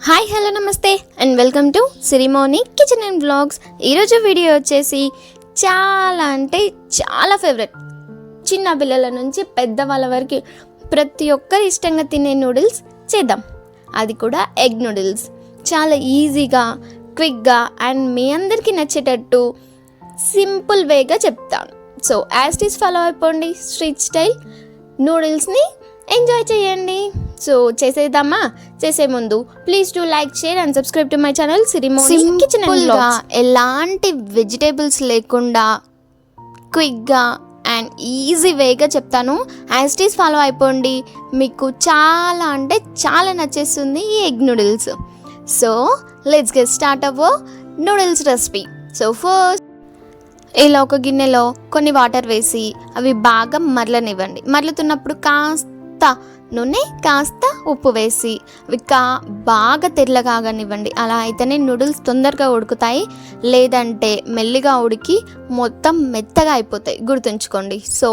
Hi hello నమస్తే and welcome to Sirimoni kitchen and vlogs. ఈరోజు video వచ్చేసి చాలా అంటే చాలా ఫేవరెట్, చిన్న పిల్లల నుంచి పెద్దవాళ్ళ వరకు ప్రతి ఒక్కరు ఇష్టంగా తినే నూడిల్స్ చేద్దాం. అది కూడా ఎగ్ నూడిల్స్. చాలా ఈజీగా, క్విక్గా అండ్ మీ అందరికీ నచ్చేటట్టు సింపుల్ వేగా చెప్తాను. So as it is follow అయిపోండి. స్ట్రీట్ స్టైల్ నూడిల్స్ని ఎంజాయ్ చేయండి. సో చేసేద్దామా? చేసే ముందు please do like, share and subscribe to my channel Sirimoni kitchen and vlogs. ఎలాంటి వెజిటేబుల్స్ లేకుండా క్విక్గా అండ్ ఈజీ వేగా చెప్తాను. యాజ్ ఇట్ ఈస్ ఫాలో అయిపోండి. మీకు చాలా అంటే చాలా నచ్చేస్తుంది ఈ egg noodles. So let's get start అవ్వ నూడిల్స్ రెసిపీ. సో ఫస్ట్ ఇలా ఒక గిన్నెలో కొన్ని వాటర్ వేసి అవి బాగా మరలనివ్వండి. మరలుతున్నప్పుడు కాస్త నూనె, కాస్త ఉప్పు వేసి అవి బాగా తెల్లగాగనివ్వండి. అలా అయితేనే నూడిల్స్ తొందరగా ఉడుకుతాయి, లేదంటే మెల్లిగా ఉడికి మొత్తం మెత్తగా అయిపోతాయి, గుర్తుంచుకోండి. సో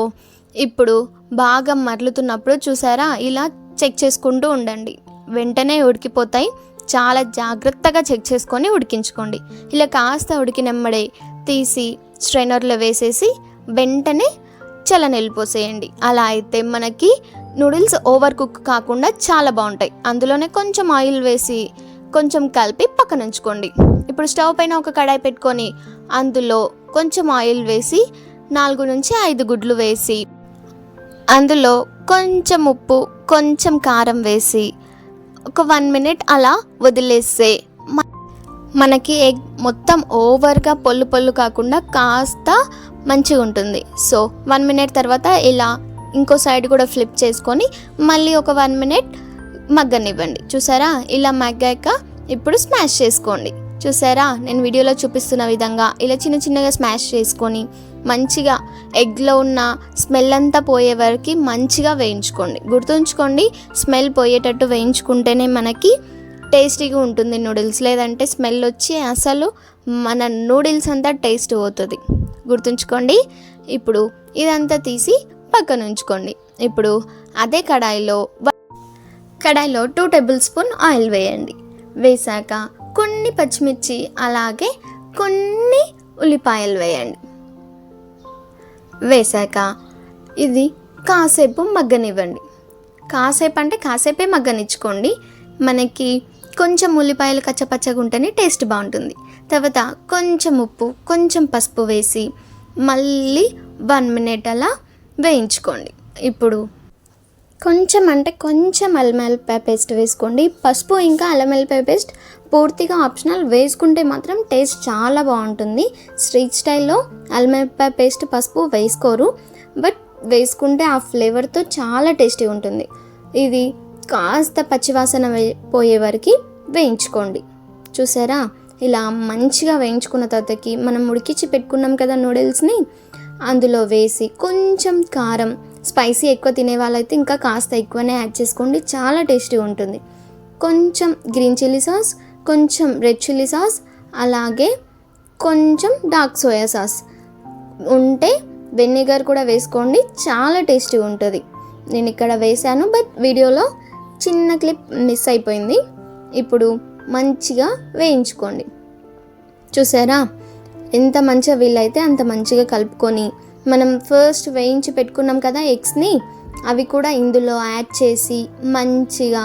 ఇప్పుడు బాగా మరలుతున్నప్పుడు చూసారా, ఇలా చెక్ చేసుకుంటూ ఉండండి, వెంటనే ఉడికిపోతాయి. చాలా జాగ్రత్తగా చెక్ చేసుకొని ఉడికించుకోండి. ఇలా కాస్త ఉడికినమ్మడే తీసి స్ట్రైనర్లో వేసేసి వెంటనే చల్లనెళ్ళిపోసేయండి. అలా అయితే మనకి నూడిల్స్ ఓవర్ కుక్ కాకుండా చాలా బాగుంటాయి. అందులోనే కొంచెం ఆయిల్ వేసి కొంచెం కలిపి పక్కన ఉంచుకోండి. ఇప్పుడు స్టవ్ పైన ఒక కడాయి పెట్టుకొని అందులో కొంచెం ఆయిల్ వేసి 4 నుంచి 5 గుడ్లు వేసి అందులో కొంచెం ఉప్పు, కొంచెం కారం వేసి ఒక 1 మినిట్ అలా వదిలేస్తే మనకి ఎగ్ మొత్తం ఓవర్గా పొల్లు పొల్లు కాకుండా కాస్త మంచిగా ఉంటుంది. సో 1 మినిట్ తర్వాత ఇలా ఇంకో సైడ్ కూడా ఫ్లిప్ చేసుకొని మళ్ళీ ఒక 1 మినిట్ మగ్గనివ్వండి. చూసారా, ఇలా మగ్గాక ఇప్పుడు స్మాష్ చేసుకోండి. చూసారా, నేను వీడియోలో చూపిస్తున్న విధంగా ఇలా చిన్న చిన్నగా స్మాష్ చేసుకొని మంచిగా ఎగ్లో ఉన్న స్మెల్ అంతా పోయే వరకు మంచిగా వేయించుకోండి. గుర్తుంచుకోండి, స్మెల్ పోయేటట్టు వేయించుకుంటేనే మనకి టేస్టీగా ఉంటుంది నూడిల్స్. లేదంటే స్మెల్ వచ్చి అసలు మన నూడిల్స్ అంతా టేస్ట్ పోతుంది. గుర్తుంచుకోండి. ఇప్పుడు ఇదంతా తీసి పక్కన ఉంచుకోండి. ఇప్పుడు అదే కడాయిలో 2 టేబుల్ స్పూన్ ఆయిల్ వేయండి. వేసాక కొన్ని పచ్చిమిర్చి అలాగే కొన్ని ఉల్లిపాయలు వేయండి. వేసాక ఇది కాసేపు మగ్గనివ్వండి. కాసేపు అంటే కాసేపే మగ్గనిచ్చుకోండి. మనకి కొంచెం ఉల్లిపాయలు కచ్చపచ్చగా ఉంటేనే టేస్ట్ బాగుంటుంది. తర్వాత కొంచెం ఉప్పు, కొంచెం పసుపు వేసి మళ్ళీ 1 మినిట్ అలా వేయించుకోండి. ఇప్పుడు కొంచెం అల్లం వెల్లిపాయ పేస్ట్ వేసుకోండి. పసుపు ఇంకా అల్లం వెల్లిపాయ పేస్ట్ పూర్తిగా ఆప్షనల్. వేసుకుంటే మాత్రం టేస్ట్ చాలా బాగుంటుంది. స్ట్రీట్ స్టైల్లో అల్లం వెల్లిపాయ పేస్ట్, పసుపు వేసుకోరు, బట్ వేసుకుంటే ఆ ఫ్లేవర్తో చాలా టేస్టీ ఉంటుంది. ఇది కాస్త పచ్చివాసన పోయే వరకు వేయించుకోండి. చూసారా, ఇలా మంచిగా వేయించుకున్న తర్వాతకి మనం ఉడికించి పెట్టుకున్నాం కదా నూడిల్స్ని, అందులో వేసి కొంచెం కారం, స్పైసీ ఎక్కువ తినే వాళ్ళైతే ఇంకా కాస్త ఎక్కువనే యాడ్ చేసుకోండి, చాలా టేస్టీ ఉంటుంది. కొంచెం గ్రీన్ చిల్లీ సాస్, కొంచెం రెడ్ చిల్లీ సాస్, అలాగే కొంచెం డార్క్ సోయా సాస్ ఉంటే వెనిగర్ కూడా వేసుకోండి, చాలా టేస్టీ ఉంటుంది. నేను ఇక్కడ వేసాను, బట్ వీడియోలో చిన్న క్లిప్ మిస్ అయిపోయింది. ఇప్పుడు మంచిగా వేయించుకోండి. చూసారా, ఎంత మంచిగా వీలైతే అంత మంచిగా కలుపుకొని మనం ఫస్ట్ వేయించి పెట్టుకున్నాం కదా ఎగ్స్ని, అవి కూడా ఇందులో యాడ్ చేసి మంచిగా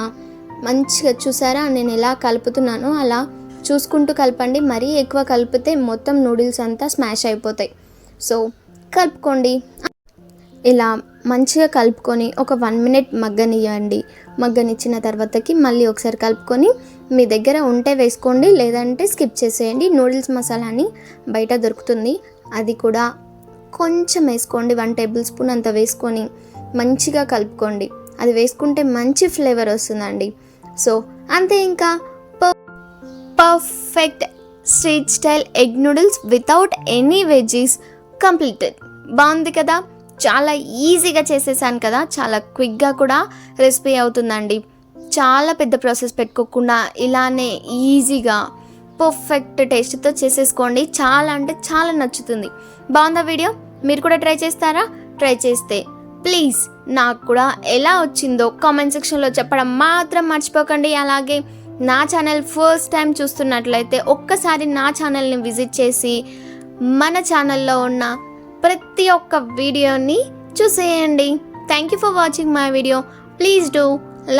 చూసారా నేను ఎలా కలుపుతున్నానో అలా చూసుకుంటూ కలపండి. మరీ ఎక్కువ కలిపితే మొత్తం నూడిల్స్ అంతా స్మాష్ అయిపోతాయి. సో కలుపుకోండి. ఇలా మంచిగా కలుపుకొని ఒక 1 మినిట్ మగ్గనివ్వండి. మగ్గనిచ్చిన తర్వాతకి మళ్ళీ ఒకసారి కలుపుకొని మీ దగ్గర ఉంటే వేసుకోండి, లేదంటే స్కిప్ చేసేయండి. నూడిల్స్ మసాలా అని బయట దొరుకుతుంది, అది కూడా కొంచెం వేసుకోండి. 1 టేబుల్ స్పూన్ అంత వేసుకొని మంచిగా కలుపుకోండి. అది వేసుకుంటే మంచి ఫ్లేవర్ వస్తుందండి. సో అంతే, ఇంకా perfect street style egg noodles without any veggies completed. బాగుంది కదా, చాలా ఈజీగా చేసేసాను కదా, చాలా క్విక్గా కూడా రెసిపీ అవుతుందండి. చాలా పెద్ద ప్రాసెస్ పెట్టుకోకుండా ఇలానే ఈజీగా పర్ఫెక్ట్ టేస్ట్తో చేసేసుకోండి. చాలా అంటే చాలా నచ్చుతుంది. బాగుందా వీడియో? మీరు కూడా ట్రై చేస్తారా? ట్రై చేస్తే ప్లీజ్ నాకు కూడా ఎలా వచ్చిందో కామెంట్ సెక్షన్లో చెప్పడం మాత్రం మర్చిపోకండి. అలాగే నా ఛానల్ ఫస్ట్ టైం చూస్తున్నట్లయితే ఒక్కసారి నా ఛానల్ని విజిట్ చేసి మన ఛానల్లో ఉన్న ప్రతి ఒక్క వీడియోని చూసేయండి. Thank you for watching my video. Please do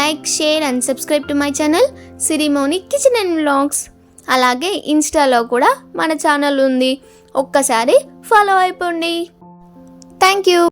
like, share and subscribe to my channel Sirimoni kitchen and vlogs. అలాగే ఇన్స్టాలో కూడా మన ఛానల్ ఉంది, ఒక్కసారి ఫాలో అయిపోండి. Thank you.